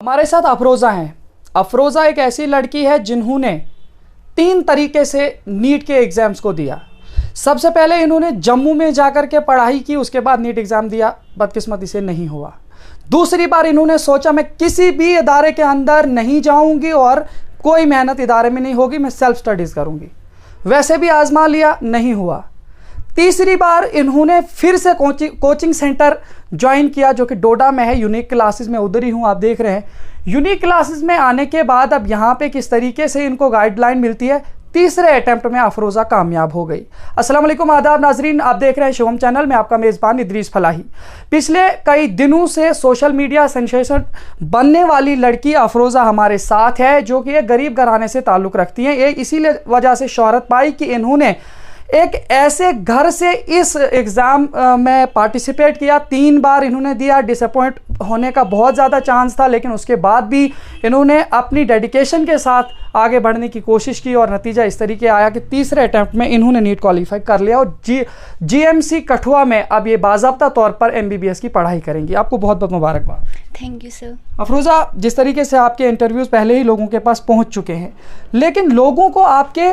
हमारे साथ अफरोज़ा हैं। अफरोज़ा एक ऐसी लड़की है जिन्होंने 3 तरीके से नीट के एग्ज़ाम्स को दिया। सबसे पहले इन्होंने जम्मू में जाकर के पढ़ाई की, उसके बाद नीट एग्ज़ाम दिया, बदकिस्मती से नहीं हुआ। दूसरी बार इन्होंने सोचा मैं किसी भी इदारे के अंदर नहीं जाऊंगी और कोई मेहनत इदारे में नहीं होगी, मैं सेल्फ स्टडीज़ करूंगी। वैसे भी आजमा लिया, नहीं हुआ। तीसरी बार इन्होंने फिर से कोचिंग सेंटर ज्वाइन किया जो कि डोडा में है, यूनिक क्लासेस में। उधर ही हूँ, आप देख रहे हैं। यूनिक क्लासेस में आने के बाद अब यहाँ पे किस तरीके से इनको गाइडलाइन मिलती है, तीसरे अटेम्प्ट में अफरोज़ा कामयाब हो गई। अस्सलाम वालेकुम, आदाब नाजरीन, आप देख रहे हैं शुभम चैनल में, आपका मेज़बान इदरीस फलाही। पिछले कई दिनों से सोशल मीडिया सेंसेशन बनने वाली लड़की अफरोज़ा हमारे साथ है, जो कि एक गरीब घराने से ताल्लुक़ रखती हैं। एक इसीलिए वजह से शोहरत पाई कि इन्होंने एक ऐसे घर से इस एग्ज़ाम में पार्टिसिपेट किया। 3 बार इन्होंने दिया, डिसअपॉइंट होने का बहुत ज़्यादा चांस था, लेकिन उसके बाद भी इन्होंने अपनी डेडिकेशन के साथ आगे बढ़ने की कोशिश की और नतीजा इस तरीके आया कि तीसरे अटैम्प्ट में इन्होंने नीट क्वालिफाई कर लिया और जीएमसी कठुआ में अब ये बाज़ाब्ता तौर पर एमबीबीएस की पढ़ाई करेंगी। आपको बहुत बहुत मुबारकबाद। Thank you sir. अफरोज़ा, जिस तरीके से आपके इंटरव्यूज़ पहले ही लोगों के पास पहुँच चुके हैं, लेकिन लोगों को आपके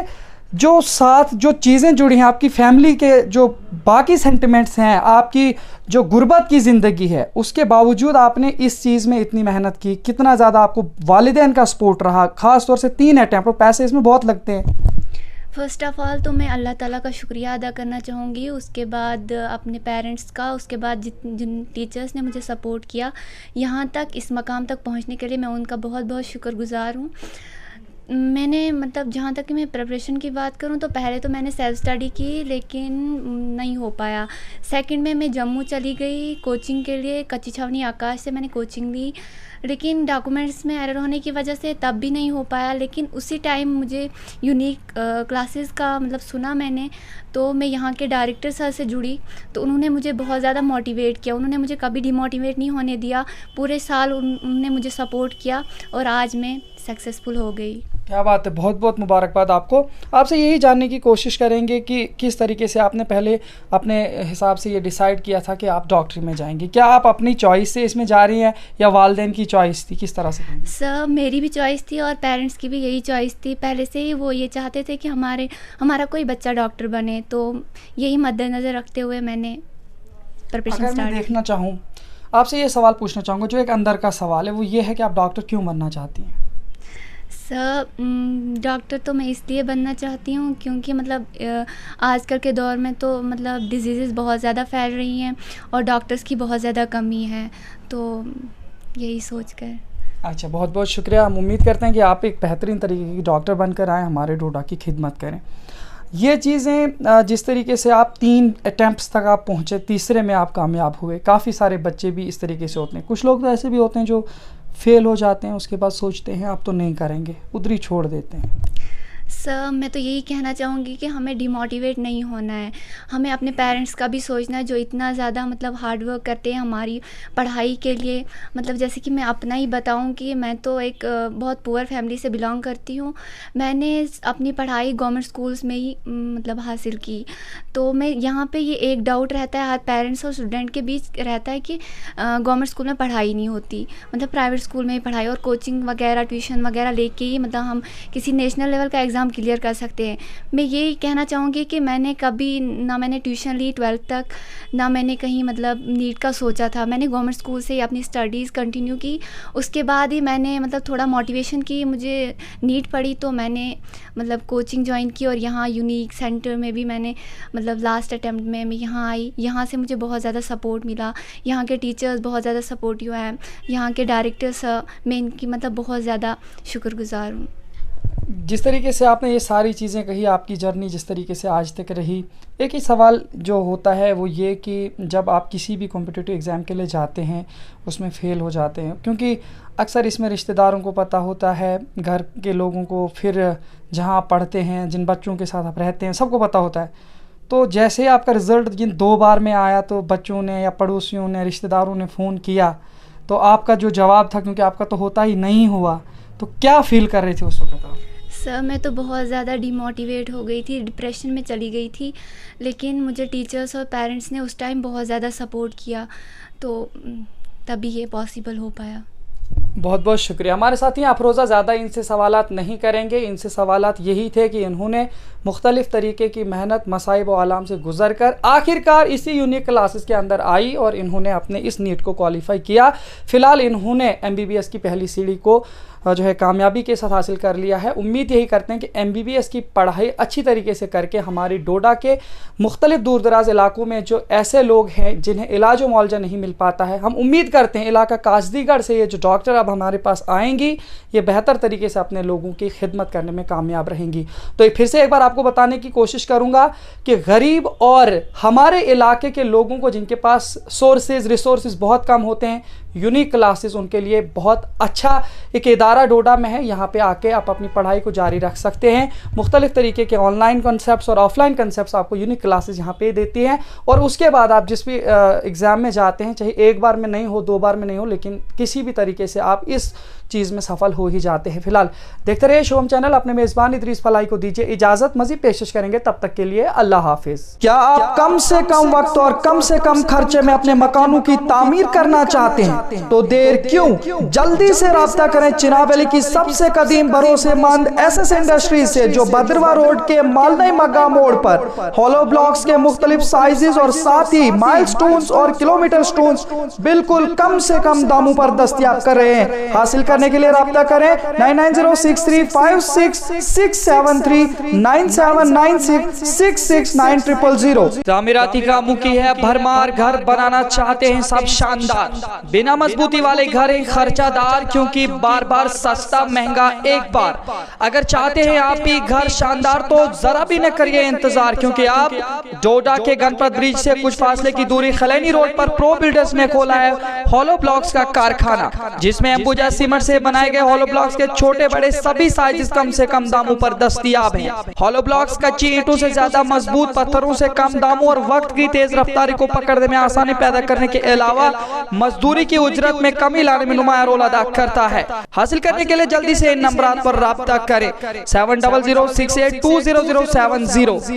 जो साथ जो चीज़ें जुड़ी हैं, आपकी फैमिली के जो बाकी सेंटिमेंट्स हैं, आपकी जो गुर्बत की ज़िंदगी है, उसके बावजूद आपने इस चीज़ में इतनी मेहनत की, कितना ज़्यादा आपको वालिदैन का सपोर्ट रहा, ख़ास तौर से 3 अटैम्प्ट, और पैसे इसमें बहुत लगते हैं। फ़र्स्ट ऑफ़ ऑल तो मैं अल्लाह ताला का शुक्रिया अदा करना चाहूँगी, उसके बाद अपने पेरेंट्स का, उसके बाद जिन टीचर्स ने मुझे सपोर्ट किया यहाँ तक, इस मकाम तक पहुँचने के लिए मैं उनका बहुत बहुत शुक्रगुज़ार हूँ। मैंने मतलब जहाँ तक कि मैं प्रिपरेशन की बात करूँ तो पहले तो मैंने सेल्फ स्टडी की, लेकिन नहीं हो पाया। सेकंड में मैं जम्मू चली गई कोचिंग के लिए, कच्ची छावनी आकाश से मैंने कोचिंग ली, लेकिन डॉक्यूमेंट्स में एरर होने की वजह से तब भी नहीं हो पाया। लेकिन उसी टाइम मुझे यूनिक क्लासेस का मतलब सुना मैंने, तो मैं यहाँ के डायरेक्टर सर से जुड़ी, तो उन्होंने मुझे बहुत ज़्यादा मोटिवेट किया। उन्होंने मुझे कभी डिमोटिवेट नहीं होने दिया, पूरे साल उन्होंने मुझे सपोर्ट किया और आज मैं सक्सेसफुल हो गई। क्या बात है, बहुत बहुत मुबारकबाद आपको। आपसे यही जानने की कोशिश करेंगे कि किस तरीके से आपने पहले अपने हिसाब से ये डिसाइड किया था कि आप डॉक्टरी में जाएंगी। क्या आप अपनी चॉइस से इसमें जा रही हैं या वालिदैन की चॉइस थी, किस तरह से? सर, मेरी भी चॉइस थी और पेरेंट्स की भी यही चॉइस थी। पहले से ही वो ये चाहते थे कि हमारा कोई बच्चा डॉक्टर बने, तो यही मद्देनज़र रखते हुए मैंने प्रिपरेशन स्टार्ट। मैं देखना चाहूँ, आपसे ये सवाल पूछना चाहूँगा जो एक अंदर का सवाल है, वो ये है कि आप डॉक्टर क्यों बनना चाहती हैं? सर, डॉक्टर तो मैं इसलिए बनना चाहती हूँ क्योंकि मतलब आजकल के दौर में तो मतलब डिजीज़ बहुत ज़्यादा फैल रही हैं और डॉक्टर्स की बहुत ज़्यादा कमी है, तो यही सोच कर। अच्छा, बहुत बहुत शुक्रिया। हम उम्मीद करते हैं कि आप एक बेहतरीन तरीके की डॉक्टर बनकर आएँ, हमारे डोडा की खिदमत करें। ये चीज़ें जिस तरीके से आप 3 अटैम्प्ट्स तक आप पहुँचे, तीसरे में आप कामयाब हुए। काफ़ी सारे बच्चे भी इस तरीके से होते हैं, कुछ लोग तो ऐसे भी होते हैं जो फेल हो जाते हैं, उसके बाद सोचते हैं अब तो नहीं करेंगे, उधर ही छोड़ देते हैं। सर, मैं तो यही कहना चाहूँगी कि हमें डिमोटिवेट नहीं होना है, हमें अपने पेरेंट्स का भी सोचना है जो इतना ज़्यादा मतलब हार्ड वर्क करते हैं हमारी पढ़ाई के लिए। मतलब जैसे कि मैं अपना ही बताऊँ कि मैं तो एक बहुत पुअर फैमिली से बिलोंग करती हूँ। मैंने अपनी पढ़ाई गवर्नमेंट स्कूल्स में ही मतलब हासिल की, तो मैं यहाँ पे ये एक डाउट रहता है हर पेरेंट्स और स्टूडेंट के बीच रहता है कि गवर्नमेंट स्कूल में पढ़ाई नहीं होती, मतलब प्राइवेट स्कूल में ही पढ़ाई और कोचिंग वगैरह ट्यूशन वगैरह लेके ही मतलब हम किसी नेशनल लेवल का एग्ज़ाम क्लियर कर सकते हैं। मैं यही कहना चाहूँगी कि मैंने कभी ना मैंने ट्यूशन ली 12th तक, ना मैंने कहीं मतलब नीट का सोचा था। मैंने गवर्नमेंट स्कूल से ही अपनी स्टडीज़ कंटिन्यू की, उसके बाद ही मैंने मतलब थोड़ा मोटिवेशन की, मुझे नीट पड़ी तो मैंने मतलब कोचिंग ज्वाइन की और यहाँ यूनिक सेंटर में भी मैंने मतलब लास्ट अटैम्प्ट में मैं यहाँ आई। यहाँ से मुझे बहुत ज़्यादा सपोर्ट मिला, यहाँ के टीचर्स बहुत ज़्यादा सपोर्टिव हैं, यहाँ के डायरेक्टर्स मैं इनकी मतलब बहुत ज़्यादा शुक्रगुज़ार हूँ। जिस तरीके से आपने ये सारी चीज़ें कही, आपकी जर्नी जिस तरीके से आज तक रही, एक ही सवाल जो होता है वो ये कि जब आप किसी भी कॉम्पिटिटिव एग्ज़ाम के लिए जाते हैं, उसमें फ़ेल हो जाते हैं, क्योंकि अक्सर इसमें रिश्तेदारों को पता होता है, घर के लोगों को, फिर जहाँ आप पढ़ते हैं, जिन बच्चों के साथ आप रहते हैं, सबको पता होता है। तो जैसे ही आपका रिज़ल्ट जिन 2 बार में आया, तो बच्चों ने या पड़ोसियों ने, रिश्तेदारों ने फ़ोन किया, तो आपका जो जवाब था, क्योंकि आपका तो होता ही नहीं हुआ, तो क्या फ़ील कर रहे थे उस वक्त आप? सर, मैं तो बहुत ज़्यादा डिमोटिवेट हो गई थी, डिप्रेशन में चली गई थी, लेकिन मुझे टीचर्स और पेरेंट्स ने उस टाइम बहुत ज़्यादा सपोर्ट किया, तो तभी ये पॉसिबल हो पाया। बहुत बहुत शुक्रिया। हमारे साथी अफरोज़ा ज़्यादा इनसे सवालात नहीं करेंगे। इनसे सवालात यही थे कि इन्होंने मुख्तलिफ़ तरीके की मेहनत, मसाइब व आलाम से गुज़र कर आखिरकार इसी यूनिक क्लासेस के अंदर आई और इन्होंने अपने इस नीट को क्वालिफाई किया। फ़िलहाल इन्होंने MBBS की पहली सीढ़ी को जो है कामयाबी के साथ हासिल कर लिया है। उम्मीद यही करते हैं कि MBBS की पढ़ाई अच्छी तरीके से करके हमारी डोडा के मुख्तलिफ दूर दराज इलाकों में जो ऐसे लोग हैं जिन्हें इलाज व मुआवजा नहीं मिल पाता है, हम उम्मीद करते हैं इलाका कासदीगढ़ से ये जो डॉक्टर अब हमारे पास आएंगी ये बेहतर तरीके से अपने लोगों की खिदमत करने में कामयाब रहेंगी। तो फिर से एक बार आपको बताने की कोशिश करूँगा कि गरीब और हमारे इलाके के लोगों को जिनके पास रिसोर्सेज बहुत कम होते हैं, यूनिक क्लासेस उनके लिए बहुत अच्छा एक इदारा डोडा में है। यहाँ पे आके आप अपनी पढ़ाई को जारी रख सकते हैं। मुख्तलिफ तरीके के ऑनलाइन कॉन्सेप्ट्स और ऑफलाइन कॉन्सेप्ट्स आपको यूनिक क्लासेस यहाँ पे देती हैं और उसके बाद आप जिस भी एग्ज़ाम में जाते हैं, चाहे एक बार में नहीं हो, 2 बार में नहीं हो, लेकिन किसी भी तरीके से आप इस चीज़ में सफल हो ही जाते हैं। फिलहाल देखते रहिए शुभम चैनल। अपने मेज़बान इदरीस फलाई को दीजिए इजाज़त, मज़ीद पेशकश करेंगे, तब तक के लिए अल्लाह हाफिज़। क्या आप कम से कम वक्त और कम से कम खर्चे में अपने मकानों की तामीर करना चाहते हैं? तो देर क्यों, जल्दी से राब्ता करें चिनाब अली की सबसे कदीम भरोसेमंद SS इंडस्ट्रीज से, जो बदरवा रोड के मालदई मग्गा मोड़ पर हॉलो ब्लॉक्स के मुख्तलिफ साइजेस और साथ ही माइलस्टोन्स और किलोमीटर स्टोन्स बिल्कुल कम से कम दामों पर दस्तयाब कर रहे हैं। हासिल करने के लिए राब्ता करें 9906356673 9796669000। तामीराती कामों की है भरमार, घर बनाना चाहते हैं सब शानदार, बिना मजबूती वाले घर हैं खर्चादार, क्योंकि बार बार सस्ता महंगा एक बार। अगर चाहते हैं आप भी घर शानदार तो जरा भी न करिए इंतजार, क्योंकि आप डोडा के गणपत ब्रिज से कुछ फासले की दूरी खलैनी रोड पर प्रो बिल्डर्स ने खोला है हॉलो ब्लॉक्स का कारखाना, जिसमें अंबुजा सीमेंट से बनाए गए हॉलो ब्लॉक्स के छोटे बड़े सभी साइजेस कम से कम दामों पर दस्तयाब हैं। हॉलो ब्लॉक्स कच्ची ईंटों से ज्यादा मजबूत, पत्थरों से कम दामों और वक्त की तेज रफ्तारी को पकड़ने में आसानी पैदा करने के अलावा मजदूरी की उजरत में कमी लाने में नुमाया रोल अदा करता है। हासिल करने के लिए जल्दी से इन नंबरात पर राब्ता करें 7006820070।